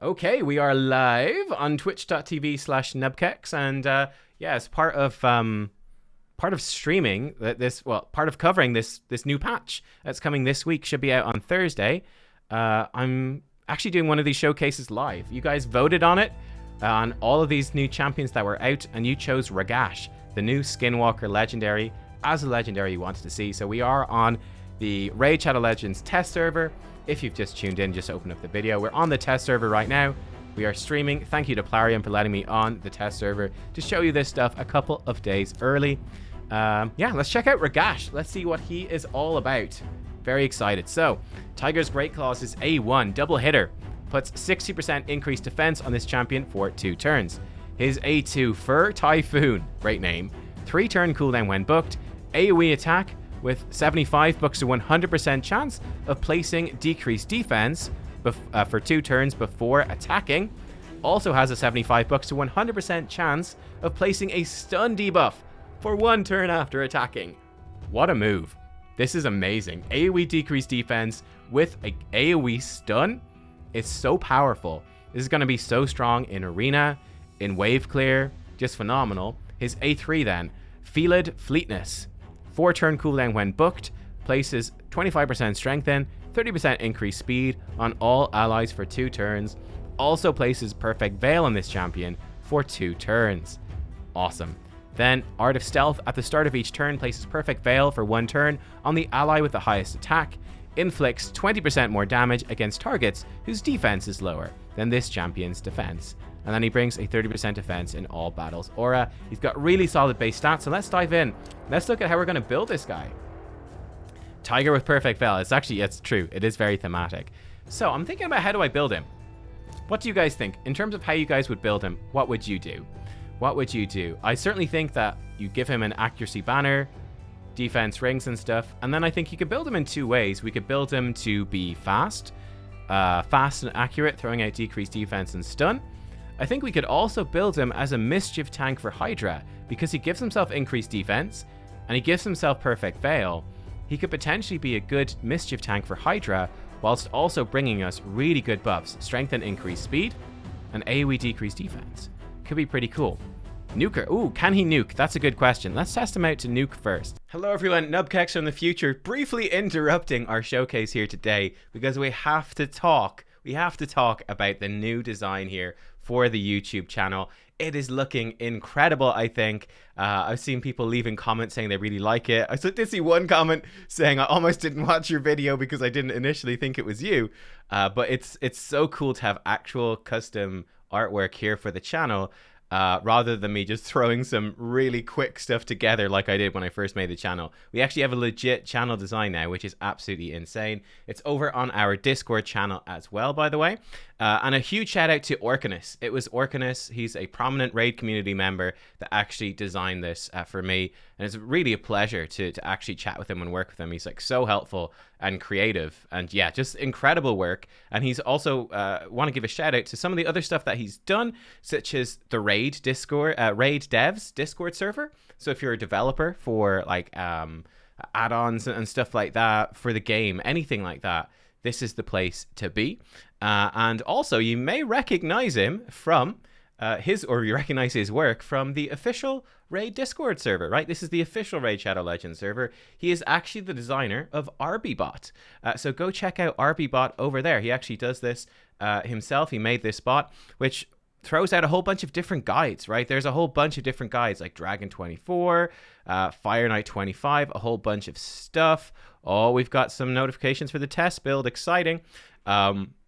Okay, we are live on twitch.tv/nubkeks, and yeah, as part of streaming part of covering this new patch that's coming this week, should be out on Thursday. I'm actually doing one of these showcases live. You guys voted on it, on all of these new champions that were out, and you chose RAGASH, the new Skinwalker legendary, as a legendary you wanted to see. So we are on the Raid Shadow Legends test server. If you've just tuned in, just open up the video. We're on the test server right now. We are streaming. Thank you to Plarium for letting me on the test server to show you this stuff a couple of days early. Yeah, let's check out RAGASH. Let's see what he is all about. Very excited. So, Tiger's Great Claws is A1, double hitter. Puts 60% increased defense on this champion for 2 turns. His A2, Fur Typhoon, great name. 3-turn cooldown when booked. AoE attack with 75 bucks to 100% chance of placing decreased defense for 2 turns before attacking. Also has a 75 bucks to 100% chance of placing a stun debuff for 1 turn after attacking. What a move. This is amazing. AoE decreased defense with a AoE stun. It's so powerful. This is going to be so strong in Arena, in Wave Clear, just phenomenal. His A3 then, Felid Fleetness. 4-turn cooldown when booked, places 25% strengthen, 30% increased speed on all allies for 2 turns. Also places Perfect Veil on this champion for 2 turns. Awesome. Then Art of Stealth at the start of each turn places Perfect Veil for 1 turn on the ally with the highest attack. Inflicts 20% more damage against targets whose defense is lower than this champion's defense. And then he brings a 30% defense in all battles aura. He's got really solid base stats, so let's dive in. Let's look at how we're going to build this guy. Tiger with Perfect Veil. It's true. It is very thematic. So I'm thinking about, how do I build him? What do you guys think? In terms of how you guys would build him, what would you do? What would you do? I certainly think that you give him an accuracy banner, defense rings and stuff, and then I think you could build him in 2 ways. We could build him to be fast and accurate, throwing out decreased defense and stun. I think we could also build him as a mischief tank for Hydra, because he gives himself increased defense and he gives himself Perfect Veil. He could potentially be a good mischief tank for Hydra, whilst also bringing us really good buffs, strength and increased speed, and AoE decreased defense. Could be pretty cool. Nuker. Ooh, can he nuke? That's a good question. Let's test him out to nuke first. Hello everyone, nubkeks from the future, briefly interrupting our showcase here today because we have to talk about the new design here for the YouTube channel. It is looking incredible, I think. I've seen people leaving comments saying they really like it. I did see one comment saying, I almost didn't watch your video because I didn't initially think it was you. But it's so cool to have actual custom artwork here for the channel. Rather than me just throwing some really quick stuff together like I did when I first made the channel. We actually have a legit channel design now, which is absolutely insane. It's over on our Discord channel as well, by the way. And a huge shout out to Orcanus. It was Orcanus. He's a prominent Raid community member that actually designed this for me. And it's really a pleasure to actually chat with him and work with him. He's like so helpful and creative, and yeah, just incredible work. And he's also want to give a shout out to some of the other stuff that he's done, such as the Raid Discord, Raid Devs Discord server. So if you're a developer for like add-ons and stuff like that for the game, anything like that, this is the place to be. And also, you may recognize him from you recognize his work from the official Raid Discord server, right? This is the official Raid Shadow Legends server. He is actually the designer of RBBot. So go check out RBBot over there. He actually does this himself. He made this bot, which throws out a whole bunch of different guides, right? There's a whole bunch of different guides like Dragon 24, Fire Knight 25, a whole bunch of stuff. Oh, we've got some notifications for the test build. Exciting.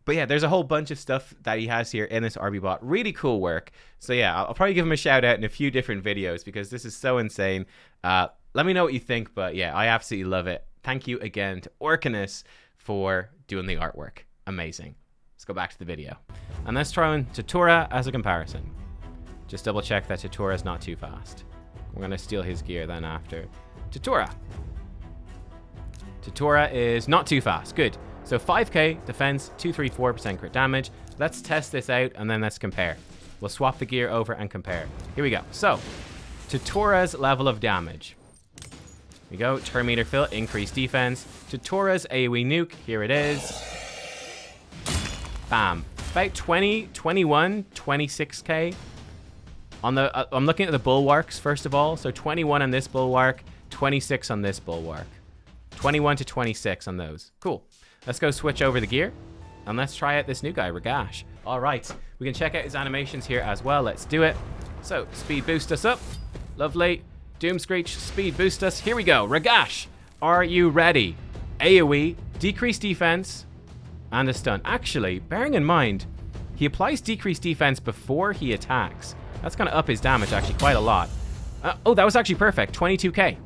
But yeah, there's a whole bunch of stuff that he has here in this RBBot. Really cool work. So yeah, I'll probably give him a shout out in a few different videos because this is so insane. Let me know what you think, but yeah, I absolutely love it. Thank you again to Orcanus for doing the artwork. Amazing. Let's go back to the video. And let's throw in Tatura as a comparison. Just double check that Tatura is not too fast. We're going to steal his gear then after. Tatura. Tatura is not too fast. Good. So 5k defense, 234% crit damage. Let's test this out and then let's compare. We'll swap the gear over and compare. Here we go. So, Tatura's level of damage. Here we go. Turn meter fill, increased defense. Tatura's AoE nuke. Here it is. Bam. about 20, 21, 26k. On the, I'm looking at the bulwarks first of all. So 21 on this bulwark, 26 on this bulwark. 21 to 26 on those. Cool. Let's go switch over the gear. And let's try out this new guy, RAGASH. All right. We can check out his animations here as well. Let's do it. So, speed boost us up. Lovely. Doom Screech, speed boost us. Here we go. RAGASH, are you ready? AoE, decreased defense, and a stun. Actually, bearing in mind, he applies decreased defense before he attacks. That's going to up his damage actually quite a lot. Oh, that was actually perfect. 22k.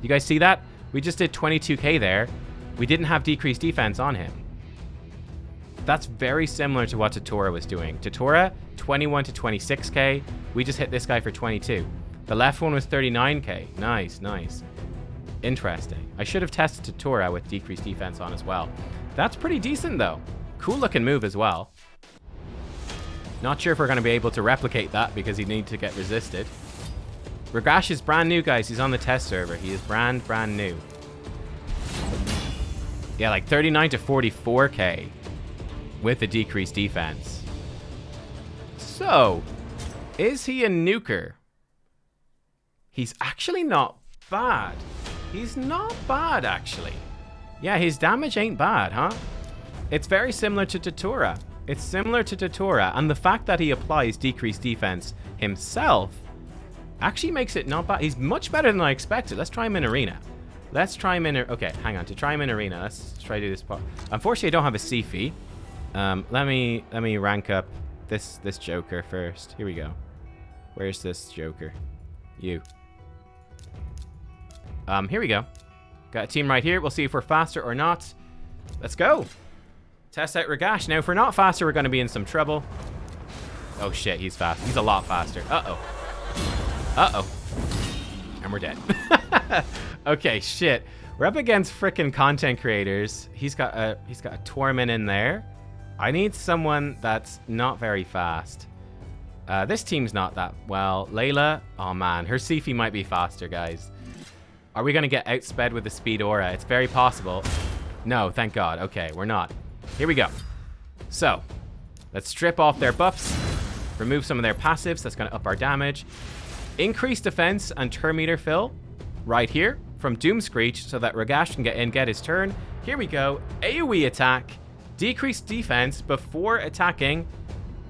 You guys see that? We just did 22k there. We didn't have decreased defense on him. That's very similar to what Tatora was doing. Tatora, 21 to 26k. We just hit this guy for 22. The left one was 39k. Nice, nice. Interesting. I should have tested Tatora with decreased defense on as well. That's pretty decent, though. Cool looking move as well. Not sure if we're going to be able to replicate that because he'd need to get resisted. RAGASH is brand new, guys. He's on the test server. He is brand new. Yeah, like 39 to 44k with a decreased defense. So, is he a nuker? He's actually not bad. He's not bad, actually. Yeah, his damage ain't bad, huh? It's very similar to Tatora. It's similar to Tatora, and the fact that he applies decreased defense himself actually makes it not bad. He's much better than I expected. Let's try him in arena. Let's try him in... Okay, hang on. To try him in arena, let's try to do this part. Unfortunately, I don't have a C fee. Let me rank up this Joker first. Here we go. Where's this Joker? You. Here we go. Got a team right here. We'll see if we're faster or not. Let's go. Test out RAGASH. Now, if we're not faster, we're going to be in some trouble. Oh, shit. He's fast. He's a lot faster. Uh-oh. Uh-oh. And we're dead. Okay, shit. We're up against frickin' content creators. He's got a Torment in there. I need someone that's not very fast. This team's not that well. Layla. Oh, man. Her Sifi might be faster, guys. Are we going to get outsped with the speed aura? It's very possible. No, thank God. Okay, we're not. Here we go. So, let's strip off their buffs. Remove some of their passives. That's going to up our damage. Increase defense and turn meter fill right here from Doom Screech so that RAGASH can get in, get his turn. Here we go. AoE attack. Decrease defense before attacking.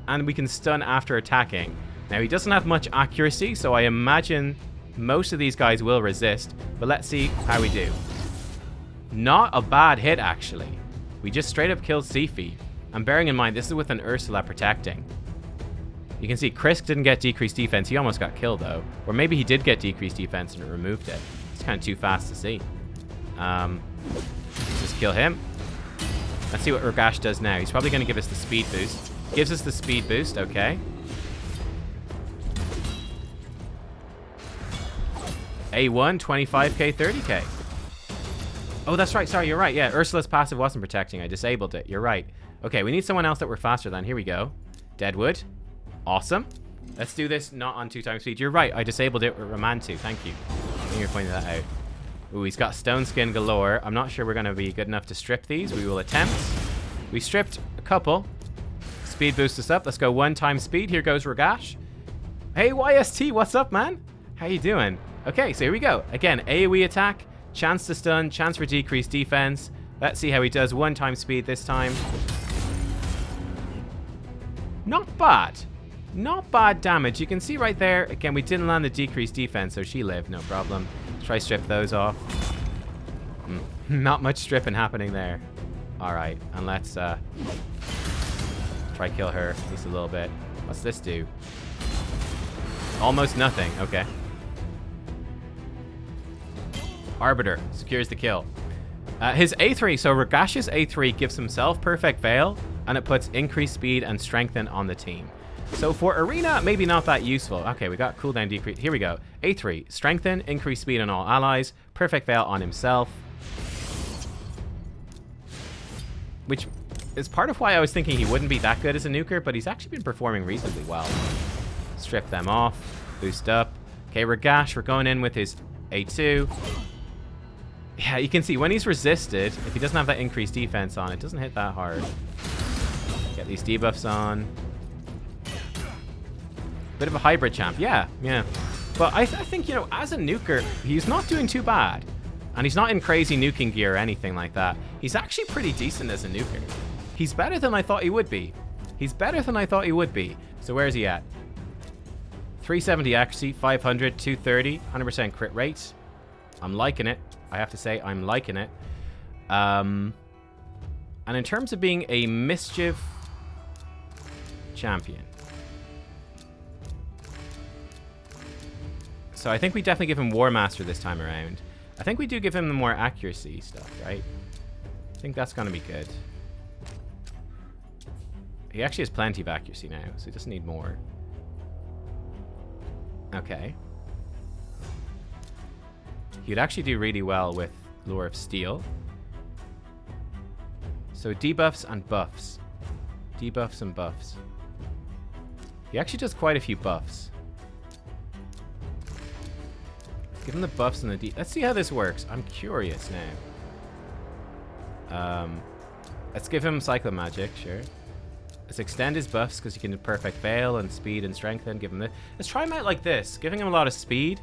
And we can stun after attacking. Now, he doesn't have much accuracy, so I imagine most of these guys will resist. But let's see how we do. Not a bad hit, actually. We just straight up killed Sifi. And bearing in mind, this is with an Ursula protecting. You can see Chris didn't get decreased defense. He almost got killed, though. Or maybe he did get decreased defense and it removed it. It's kind of too fast to see. Just kill him. Let's see what RAGASH does now. He's probably going to give us the speed boost. Gives us the speed boost, okay. A1, 25k, 30k. Oh, that's right. Sorry, you're right. Yeah, Ursula's passive wasn't protecting. I disabled it. You're right. Okay, we need someone else that we're faster than. Here we go. Deadwood. Awesome. Let's do this not on 2x speed. You're right. I disabled it with Romantu. Thank you. I think you're pointing that out. Ooh, he's got stone skin galore. I'm not sure we're going to be good enough to strip these. We will attempt. We stripped a couple. Speed boost us up. Let's go 1 speed. Here goes RAGASH. Hey, YST. What's up, man? How you doing? Okay, so here we go. Again, AoE attack. Chance to stun. Chance for decreased defense. Let's see how he does 1 speed this time. Not bad. Not bad damage. You can see right there. Again, we didn't land the decreased defense, so she lived. No problem. Let's try strip those off. Not much stripping happening there. All right, and let's try kill her at least a little bit. What's this do? Almost nothing. Okay. Arbiter secures the kill. His A3, so RAGASH's A3 gives himself Perfect Veil, and it puts increased speed and strengthen on the team. So for Arena, maybe not that useful. Okay, we got cooldown decrease. Here we go. A3, strengthen, increase speed on all allies, Perfect Veil on himself. Which is part of why I was thinking he wouldn't be that good as a nuker, but he's actually been performing reasonably well. Strip them off, boost up. Okay, RAGASH, we're going in with his A2. Yeah, you can see when he's resisted, if he doesn't have that increased defense on, it doesn't hit that hard. Okay, Get these debuffs on. Bit of a hybrid champ. Yeah. But I think, you know, as a nuker, he's not doing too bad. And he's not in crazy nuking gear or anything like that. He's actually pretty decent as a nuker. He's better than I thought he would be. So where is he at? 370 accuracy, 500, 230, 100% crit rate. I'm liking it. I have to say, I'm liking it. And in terms of being a mischief champion. So I think we definitely give him War Master this time around. I think we do give him the more accuracy stuff, right? I think that's going to be good. He actually has plenty of accuracy now, so he doesn't need more. Okay. He'd actually do really well with Lure of Steel. So debuffs and buffs. Debuffs and buffs. He actually does quite a few buffs. Give him the buffs and the Let's see how this works. I'm curious now. Let's give him Cyclo Magic, sure. Let's extend his buffs because he can do Perfect Veil and Speed and Strengthen. Give him this. Let's try him out like this. Giving him a lot of speed.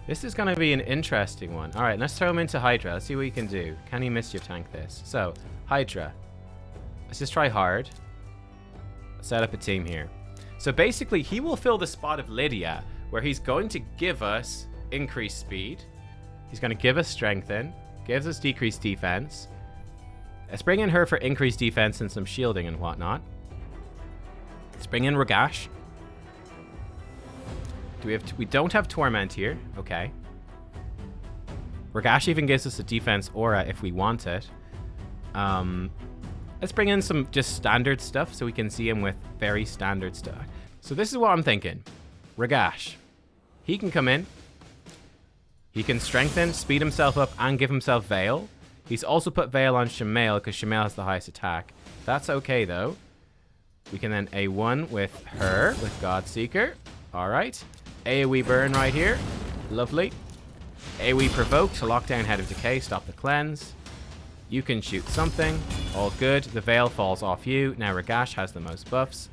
This is going to be an interesting one. All right, let's throw him into Hydra. Let's see what he can do. Can he Mischief Tank this? So, Hydra. Let's just try hard. Set up a team here. So basically, he will fill the spot of Lydia, where he's going to give us increased speed. He's going to give us Strengthen. Gives us decreased defense. Let's bring in her for increased defense and some shielding and whatnot. Let's bring in Ragash. We don't have Torment here. Okay. Ragash even gives us a defense aura if we want it. Let's bring in some just standard stuff so we can see him with very standard stuff. So this is what I'm thinking. Ragash. He can come in. He can strengthen, speed himself up, and give himself Veil. He's also put Veil on Shamail because Shamail has the highest attack. That's okay though. We can then A1 with her, with Godseeker. Alright. AoE burn right here. Lovely. AoE provoke to lock down Head of Decay, stop the cleanse. You can shoot something. All good. The Veil falls off you. Now Ragash has the most buffs.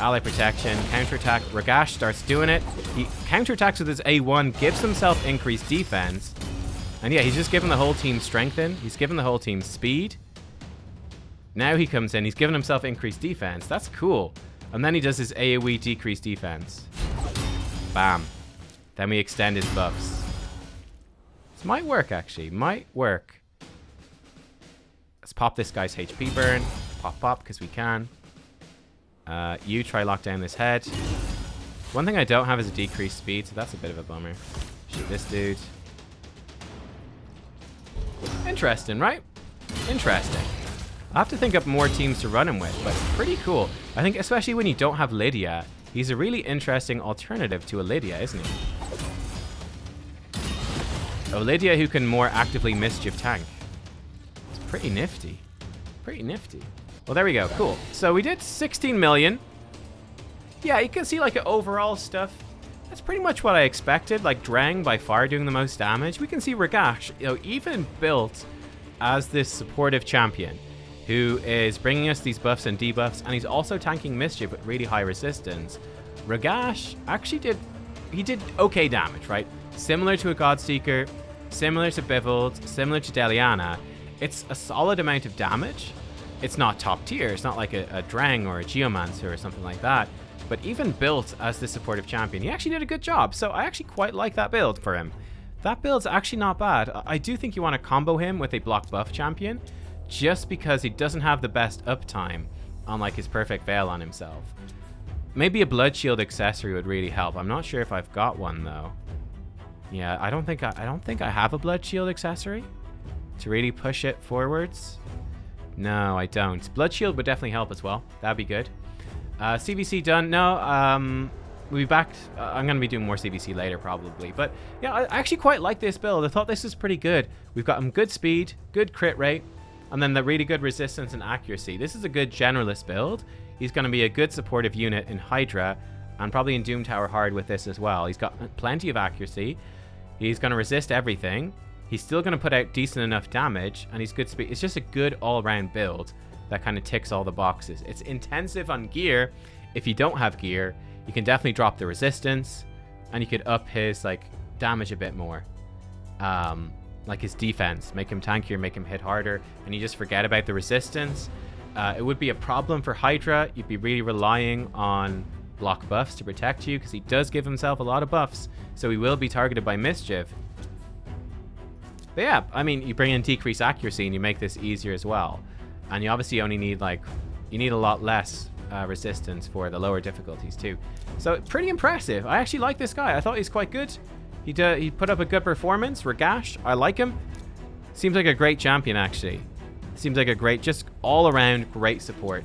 Ally protection, counterattack. Ragash starts doing it. He counterattacks with his A1, gives himself increased defense. And yeah, he's just given the whole team strengthen. He's given the whole team speed. Now he comes in. He's given himself increased defense. That's cool. And then he does his AoE decreased defense. Bam. Then we extend his buffs. This might work, actually. Might work. Let's pop this guy's HP burn. Pop, because we can. You try lock down this head. One thing I don't have is a decreased speed, so that's a bit of a bummer. Shoot this dude. Interesting, right? Interesting. I'll have to think up more teams to run him with, but pretty cool. I think especially when you don't have Lydia, he's a really interesting alternative to a Lydia, isn't he? A Lydia who can more actively mischief tank. It's pretty nifty. Pretty nifty. Well, there we go. Cool. So we did 16 million. Yeah, you can see like overall stuff. That's pretty much what I expected. Like Drang by far doing the most damage. We can see Ragash, you know, even built as this supportive champion who is bringing us these buffs and debuffs, and he's also tanking Mischief with really high resistance. Ragash actually did okay damage, right? Similar to a Godseeker, similar to Bivald, similar to Deliana. It's a solid amount of damage. It's not top tier. It's not like a Drang or a Geomancer or something like that. But even built as the supportive champion, he actually did a good job. So I actually quite like that build for him. That build's actually not bad. I do think you want to combo him with a block buff champion, just because he doesn't have the best uptime on like his Perfect Veil on himself. Maybe a Blood Shield accessory would really help. I'm not sure if I've got one though. Yeah, I don't think I have a Blood Shield accessory to really push it forwards. No, I don't. Blood Shield would definitely help as well. That'd be good. CVC done. No, we'll be back. I'm going to be doing more CVC later probably. But yeah, I actually quite like this build. I thought this was pretty good. We've got him good speed, good crit rate, and then the really good resistance and accuracy. This is a good generalist build. He's going to be a good supportive unit in Hydra and probably in Doom Tower Hard with this as well. He's got plenty of accuracy. He's going to resist everything. He's still going to put out decent enough damage, and he's good speed. It's just a good all-around build that kind of ticks all the boxes. It's intensive on gear. If you don't have gear, you can definitely drop the resistance, and you could up his like damage a bit more. Like his defense, make him tankier, make him hit harder, and you just forget about the resistance. It would be a problem for Hydra. You'd be really relying on block buffs to protect you, because he does give himself a lot of buffs, so he will be targeted by Mischief. But yeah, I mean, you bring in decreased accuracy and you make this easier as well. And you obviously only need you need a lot less resistance for the lower difficulties too. So pretty impressive. I actually like this guy. I thought he's quite good. He put up a good performance. RAGASH, I like him. Seems like a great champion, actually. Seems like a great, just all around great support.